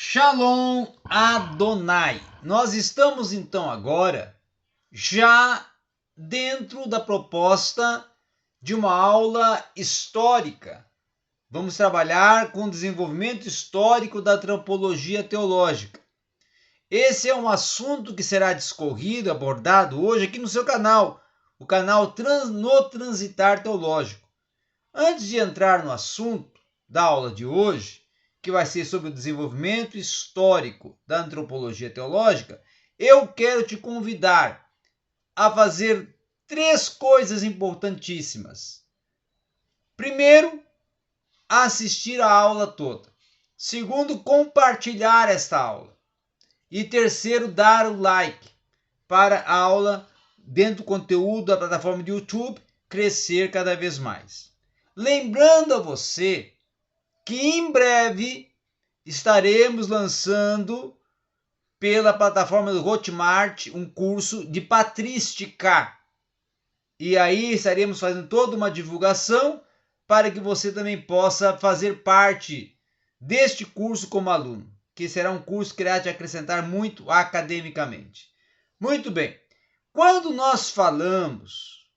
Shalom Adonai. Nós estamos então agora já dentro da proposta de uma aula histórica. Vamos trabalhar com o desenvolvimento histórico da antropologia teológica. Esse é um assunto que será discorrido, abordado hoje aqui no seu canal, o canal No Transitar Teológico. Antes de entrar no assunto da aula de hoje, que vai ser sobre o desenvolvimento histórico da antropologia teológica, eu quero te convidar a fazer 3 coisas importantíssimas. Primeiro, assistir a aula toda. Segundo, compartilhar esta aula. E terceiro, dar o like para a aula dentro do conteúdo da plataforma de YouTube crescer cada vez mais. Lembrando a você que em breve estaremos lançando pela plataforma do Hotmart um curso de patrística. E aí estaremos fazendo toda uma divulgação para que você também possa fazer parte deste curso como aluno, que será um curso que irá te acrescentar muito academicamente. Muito bem, quando nós falamos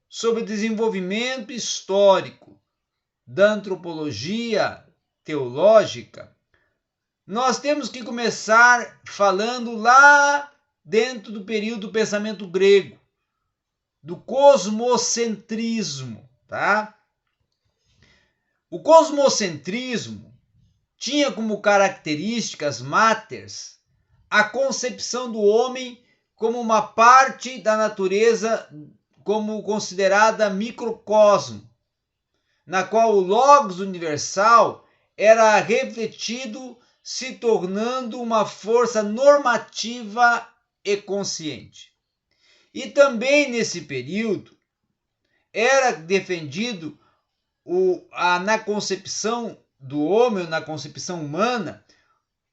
sobre desenvolvimento histórico da antropologia teológica, nós temos que começar falando lá dentro do período do pensamento grego, do cosmocentrismo, tá? O cosmocentrismo tinha como características máteres a concepção do homem como uma parte da natureza, como considerada microcosmo, na qual o Logos universal era refletido, se tornando uma força normativa e consciente. E também nesse período era defendido na concepção do homem, na concepção humana,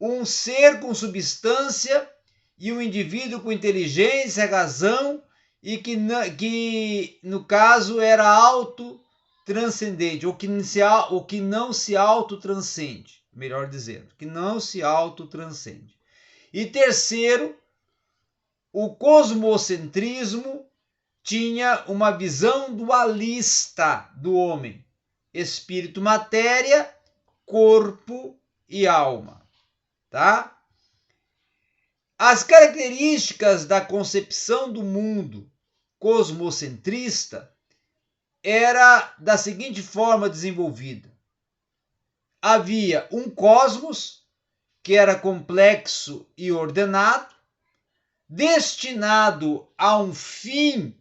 um ser com substância e um indivíduo com inteligência, razão e que no caso era autotranscendente, ou que não se autotranscende, melhor dizendo, que não se autotranscende. E terceiro, o cosmocentrismo tinha uma visão dualista do homem, espírito, matéria, corpo e alma, tá? As características da concepção do mundo cosmocentrista era da seguinte forma desenvolvida. Havia um cosmos que era complexo e ordenado, destinado a um fim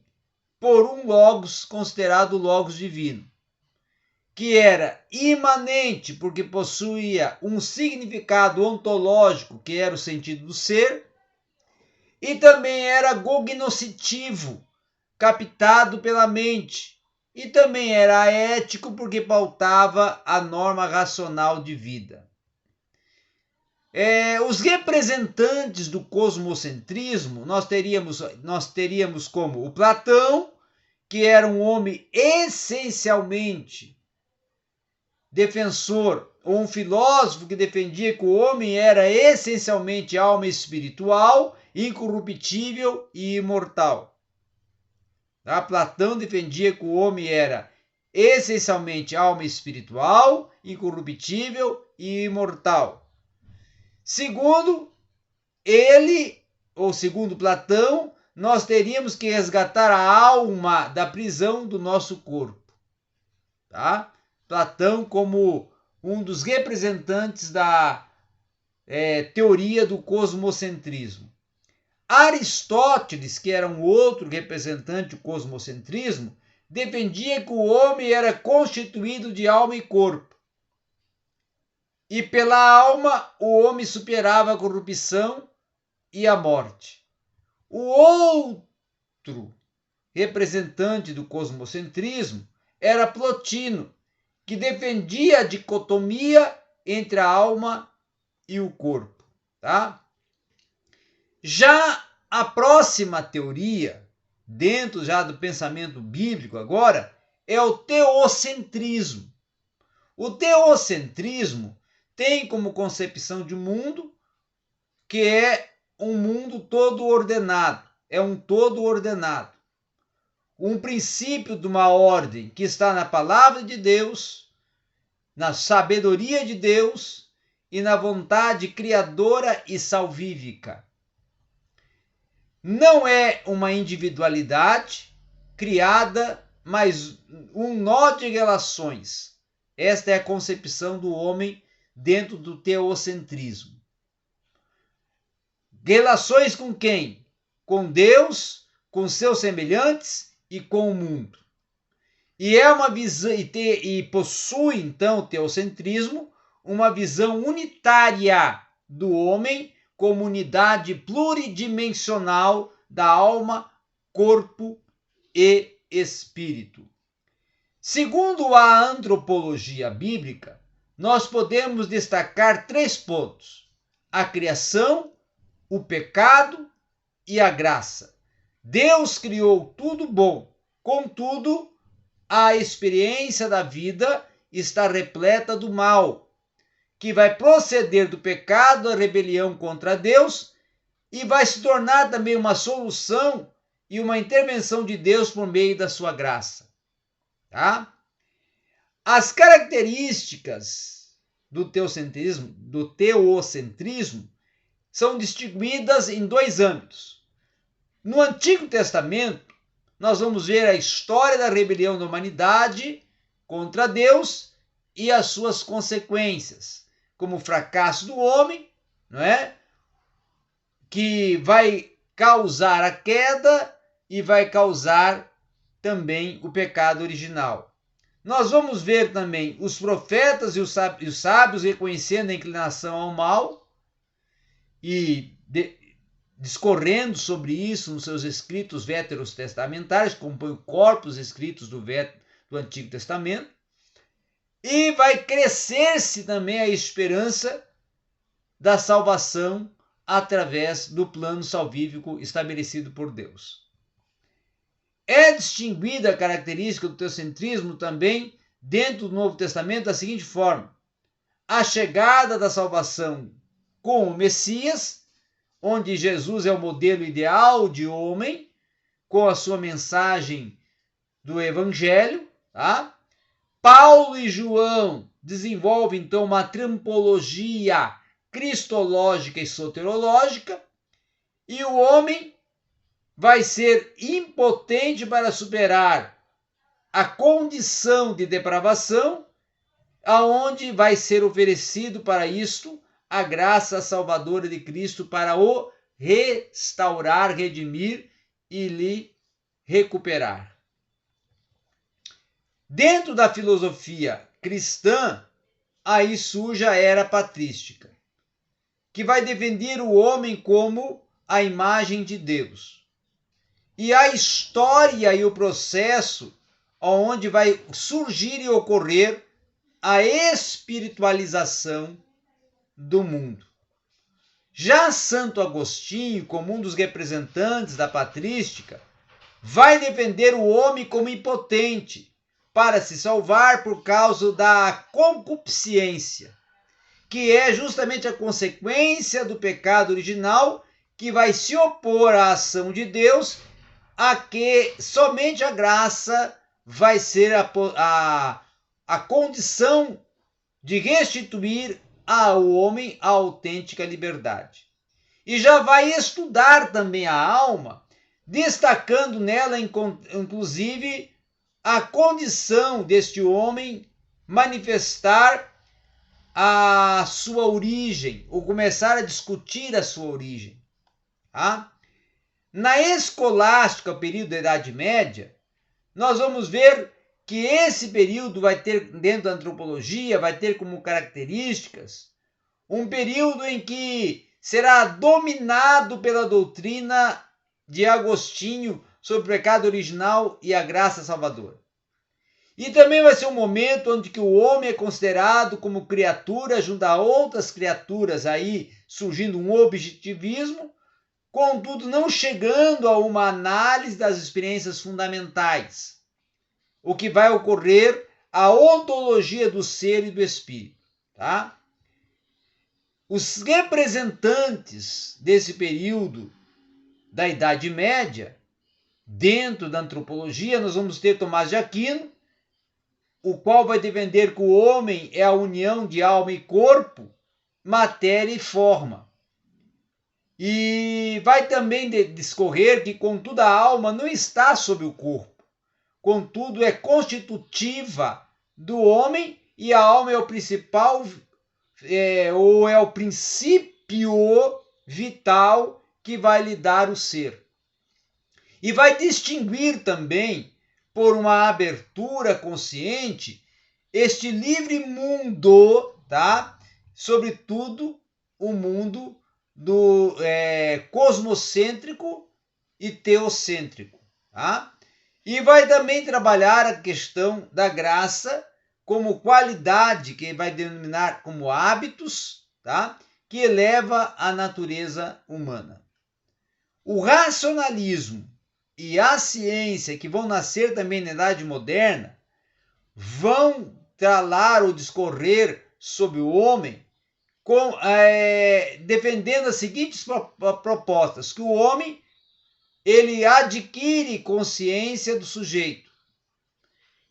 por um logos considerado logos divino, que era imanente porque possuía um significado ontológico, que era o sentido do ser, e também era cognoscitivo, captado pela mente, e também era ético porque pautava a norma racional de vida. Os representantes do cosmocentrismo nós teríamos como o Platão, que era um homem essencialmente defensor, ou um filósofo que defendia que o homem era essencialmente alma espiritual, incorruptível e imortal. Tá? Platão defendia que o homem era essencialmente alma espiritual, incorruptível e imortal. Segundo ele, ou segundo Platão, nós teríamos que resgatar a alma da prisão do nosso corpo. Tá? Platão como um dos representantes da teoria do cosmocentrismo. Aristóteles, que era um outro representante do cosmocentrismo, defendia que o homem era constituído de alma e corpo. E pela alma, o homem superava a corrupção e a morte. O outro representante do cosmocentrismo era Plotino, que defendia a dicotomia entre a alma e o corpo. Tá? Já a próxima teoria, dentro já do pensamento bíblico agora, é o teocentrismo. O teocentrismo tem como concepção de mundo que é um mundo todo ordenado, é um todo ordenado. Um princípio de uma ordem que está na palavra de Deus, na sabedoria de Deus e na vontade criadora e salvífica. Não é uma individualidade criada, mas um nó de relações. Esta é a concepção do homem dentro do teocentrismo. Relações com quem? Com Deus, com seus semelhantes e com o mundo. E é uma visão e possui então o teocentrismo uma visão unitária do homem como unidade pluridimensional da alma, corpo e espírito. Segundo a antropologia bíblica, nós podemos destacar 3 pontos: a criação, o pecado e a graça. Deus criou tudo bom, contudo, a experiência da vida está repleta do mal, que vai proceder do pecado, a rebelião contra Deus, e vai se tornar também uma solução e uma intervenção de Deus por meio da sua graça. Tá? As características do teocentrismo são distinguidas em 2 âmbitos. No Antigo Testamento, nós vamos ver a história da rebelião da humanidade contra Deus e as suas consequências, como o fracasso do homem, não é? Que vai causar a queda e vai causar também o pecado original. Nós vamos ver também os profetas e os sábios reconhecendo a inclinação ao mal e discorrendo sobre isso nos seus escritos veterotestamentários, compõe o corpus escritos do Antigo Testamento, e vai crescer-se também a esperança da salvação através do plano salvífico estabelecido por Deus. É distinguida a característica do teocentrismo também dentro do Novo Testamento da seguinte forma: a chegada da salvação com o Messias, onde Jesus é o modelo ideal de homem, com a sua mensagem do Evangelho. Tá? Paulo e João desenvolvem então uma tripologia cristológica e soterológica, e o homem vai ser impotente para superar a condição de depravação, aonde vai ser oferecido para isto a graça salvadora de Cristo para o restaurar, redimir e lhe recuperar. Dentro da filosofia cristã, aí surge a era patrística, que vai defender o homem como a imagem de Deus. E a história e o processo onde vai surgir e ocorrer a espiritualização do mundo. Já Santo Agostinho, como um dos representantes da patrística, vai defender o homem como impotente para se salvar por causa da concupiscência, que é justamente a consequência do pecado original, que vai se opor à ação de Deus, a que somente a graça vai ser a condição de restituir ao homem a autêntica liberdade. E já vai estudar também a alma, destacando nela, inclusive, a condição deste homem manifestar a sua origem, ou começar a discutir a sua origem. Tá? Na escolástica, o período da Idade Média, nós vamos ver que esse período vai ter, dentro da antropologia, vai ter como características um período em que será dominado pela doutrina de Agostinho sobre o pecado original e a graça salvadora. E também vai ser um momento onde que o homem é considerado como criatura junto a outras criaturas, aí surgindo um objetivismo, contudo não chegando a uma análise das experiências fundamentais. O que vai ocorrer a ontologia do ser e do espírito. Tá? Os representantes desse período da Idade Média, dentro da antropologia, nós vamos ter Tomás de Aquino, o qual vai defender que o homem é a união de alma e corpo, matéria e forma. E vai também discorrer que, contudo, a alma não está sob o corpo, contudo, é constitutiva do homem e a alma é o principal, ou é o princípio vital que vai lhe dar o ser. E vai distinguir também, por uma abertura consciente, este livre mundo, tá? Sobretudo o mundo do cosmocêntrico e teocêntrico, tá? E vai também trabalhar a questão da graça como qualidade, que vai denominar como hábitos, tá? Que eleva a natureza humana. O racionalismo e a ciência, que vão nascer também na Idade Moderna, vão tralar ou discorrer sobre o homem, defendendo as seguintes propostas: que o homem ele adquire consciência do sujeito,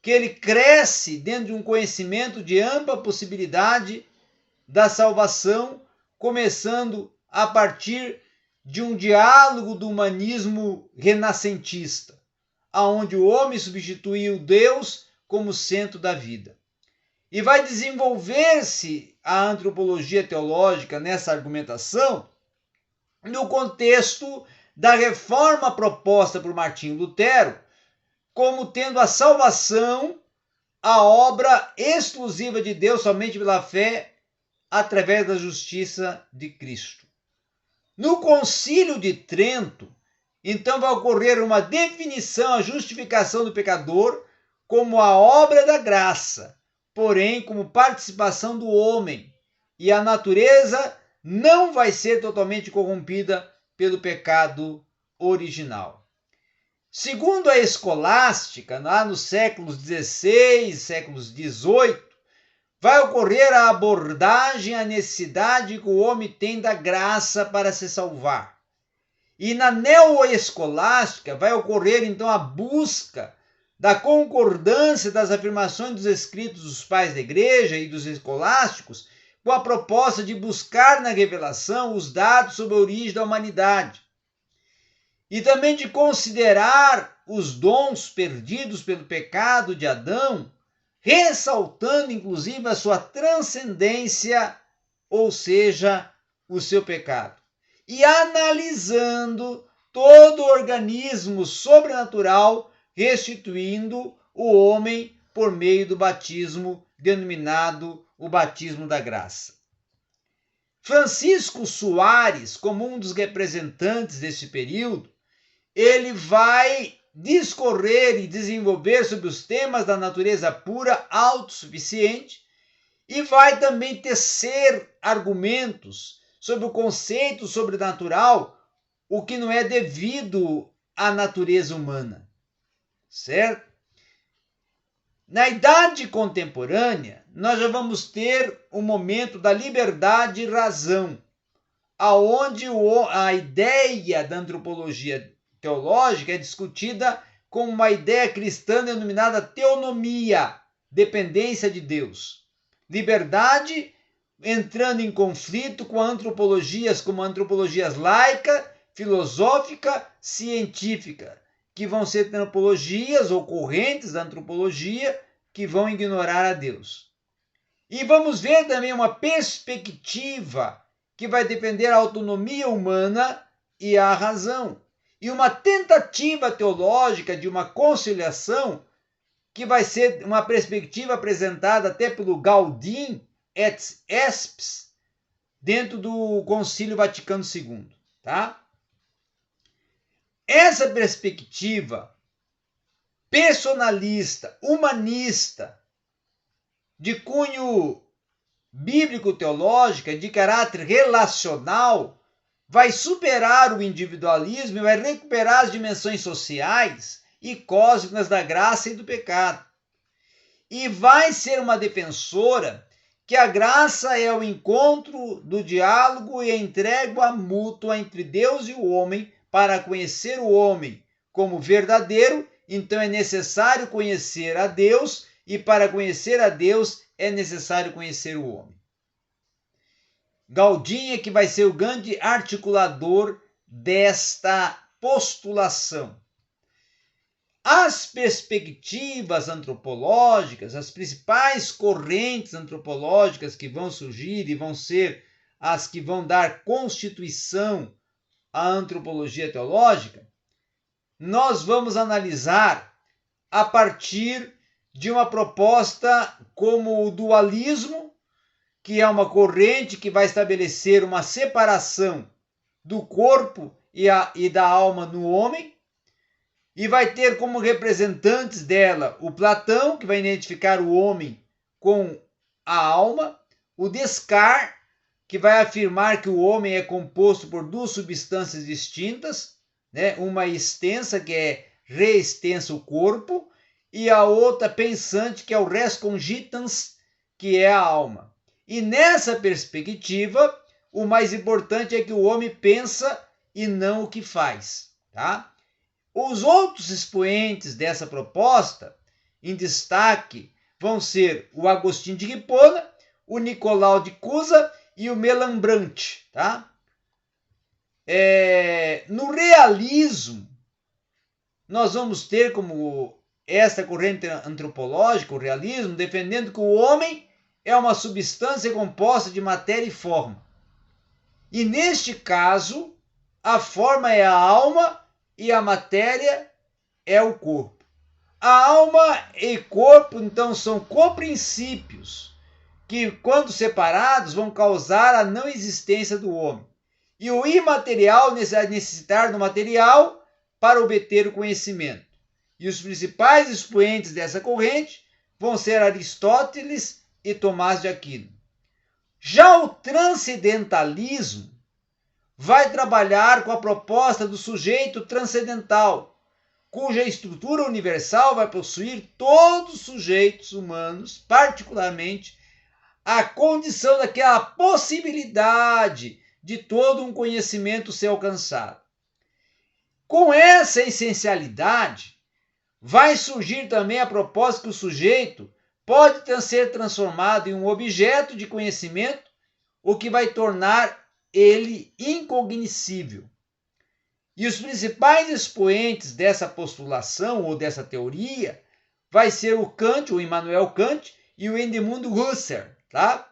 que ele cresce dentro de um conhecimento de ampla possibilidade da salvação, começando a partir de um diálogo do humanismo renascentista, aonde o homem substituiu Deus como centro da vida. E vai desenvolver-se a antropologia teológica nessa argumentação no contexto da reforma proposta por Martinho Lutero, como tendo a salvação a obra exclusiva de Deus somente pela fé através da justiça de Cristo. No Concílio de Trento, então vai ocorrer uma definição, a justificação do pecador como a obra da graça, porém como participação do homem, e a natureza não vai ser totalmente corrompida pelo pecado original. Segundo a escolástica, lá nos séculos XVI, séculos XVIII, vai ocorrer a abordagem à necessidade que o homem tem da graça para se salvar. E na neoescolástica vai ocorrer então a busca da concordância das afirmações dos escritos dos pais da igreja e dos escolásticos com a proposta de buscar na revelação os dados sobre a origem da humanidade. E também de considerar os dons perdidos pelo pecado de Adão, ressaltando inclusive a sua transcendência, ou seja, o seu pecado, e analisando todo o organismo sobrenatural, restituindo o homem por meio do batismo denominado o batismo da graça. Francisco Soares, como um dos representantes desse período, ele vai discorrer e desenvolver sobre os temas da natureza pura, autossuficiente, e vai também tecer argumentos sobre o conceito sobrenatural, o que não é devido à natureza humana, certo? Na idade contemporânea, nós já vamos ter o momento da liberdade e razão, aonde a ideia da antropologia teológica é discutida como uma ideia cristã denominada teonomia, dependência de Deus. Liberdade entrando em conflito com antropologias como antropologias laica, filosófica, científica, que vão ser antropologias ou correntes da antropologia que vão ignorar a Deus. E vamos ver também uma perspectiva que vai defender a autonomia humana e a razão. E uma tentativa teológica de uma conciliação que vai ser uma perspectiva apresentada até pelo Gaudim et Spes dentro do Concílio Vaticano II, tá? Essa perspectiva personalista, humanista, de cunho bíblico-teológica, de caráter relacional, vai superar o individualismo e vai recuperar as dimensões sociais e cósmicas da graça e do pecado. E vai ser uma defensora que a graça é o encontro do diálogo e a entrega mútua entre Deus e o homem para conhecer o homem como verdadeiro. Então é necessário conhecer a Deus, e para conhecer a Deus é necessário conhecer o homem. Galdin que vai ser o grande articulador desta postulação. As perspectivas antropológicas, as principais correntes antropológicas que vão surgir e vão ser as que vão dar constituição à antropologia teológica, nós vamos analisar a partir de uma proposta como o dualismo, que é uma corrente que vai estabelecer uma separação do corpo e da alma no homem, e vai ter como representantes dela o Platão, que vai identificar o homem com a alma, o Descartes, que vai afirmar que o homem é composto por duas substâncias distintas, né? Uma extensa, que é reextensa o corpo, e a outra pensante, que é o res cogitans, que é a alma. E nessa perspectiva, o mais importante é que o homem pensa e não o que faz, tá? Os outros expoentes dessa proposta, em destaque, vão ser o Agostinho de Hipona, o Nicolau de Cusa e o Melambrante. Tá? No realismo, nós vamos ter como esta corrente antropológica, o realismo, defendendo que o homem é uma substância composta de matéria e forma. E neste caso, a forma é a alma e a matéria é o corpo. A alma e corpo, então, são coprincípios que, quando separados, vão causar a não existência do homem. E o imaterial necessitar do material para obter o conhecimento. E os principais expoentes dessa corrente vão ser Aristóteles e Tomás de Aquino. Já o transcendentalismo vai trabalhar com a proposta do sujeito transcendental, cuja estrutura universal vai possuir todos os sujeitos humanos, particularmente a condição daquela possibilidade de todo um conhecimento ser alcançado. Com essa essencialidade, vai surgir também a proposta que o sujeito pode ser transformado em um objeto de conhecimento, o que vai tornar ele incognoscível. E os principais expoentes dessa postulação ou dessa teoria vai ser o Kant, o Immanuel Kant, e o Edmund Husserl. Tá?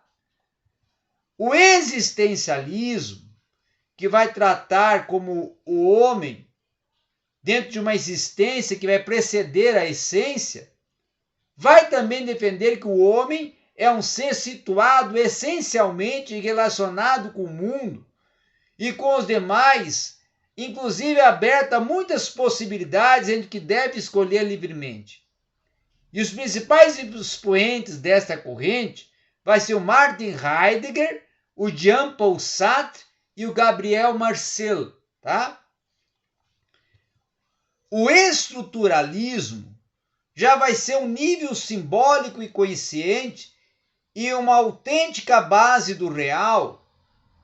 O existencialismo, que vai tratar como o homem dentro de uma existência que vai preceder a essência, vai também defender que o homem é um ser situado essencialmente relacionado com o mundo e com os demais, inclusive aberto a muitas possibilidades entre que deve escolher livremente. E os principais expoentes desta corrente vai ser o Martin Heidegger, o Jean-Paul Sartre e o Gabriel Marcel. Tá? O estruturalismo já vai ser um nível simbólico e consciente e uma autêntica base do real,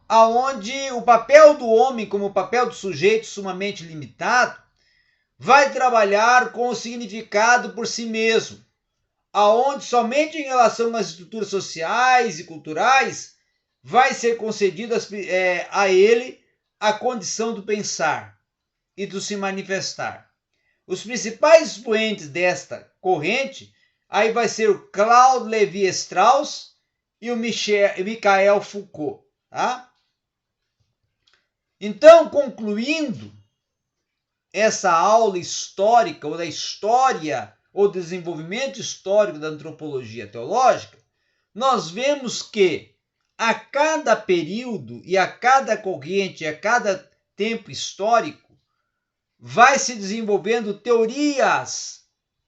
aonde o papel do homem como o papel do sujeito sumamente limitado vai trabalhar com o significado por si mesmo, aonde somente em relação às estruturas sociais e culturais vai ser concedida a ele a condição do pensar e do se manifestar. Os principais expoentes desta corrente aí vai ser o Claude Lévi-Strauss e o Michel Foucault. Tá? Então, concluindo essa aula histórica ou da história ou desenvolvimento histórico da antropologia teológica, nós vemos que a cada período e a cada corrente, a cada tempo histórico, vai se desenvolvendo teorias,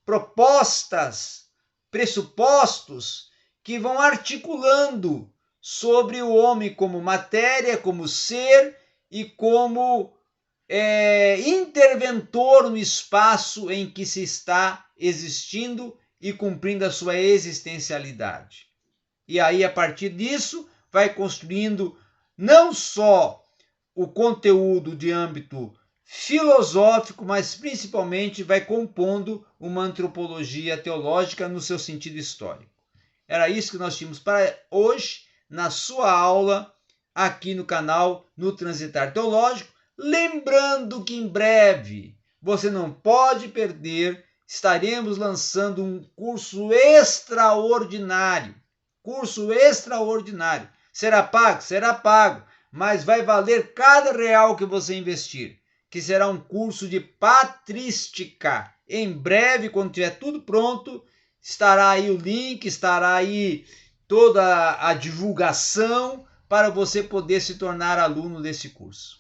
propostas, pressupostos que vão articulando sobre o homem como matéria, como ser e como interventor no espaço em que se está existindo e cumprindo a sua existencialidade. E aí, a partir disso, vai construindo não só o conteúdo de âmbito filosófico, mas principalmente vai compondo uma antropologia teológica no seu sentido histórico. Era isso que nós tínhamos para hoje, na sua aula, aqui no canal No Transitar Teológico. Lembrando que em breve, você não pode perder, estaremos lançando um curso extraordinário. Curso extraordinário. Será pago? Será pago, mas vai valer cada real que você investir, que será um curso de patrística. Em breve, quando tiver tudo pronto, estará aí o link, estará aí toda a divulgação para você poder se tornar aluno desse curso.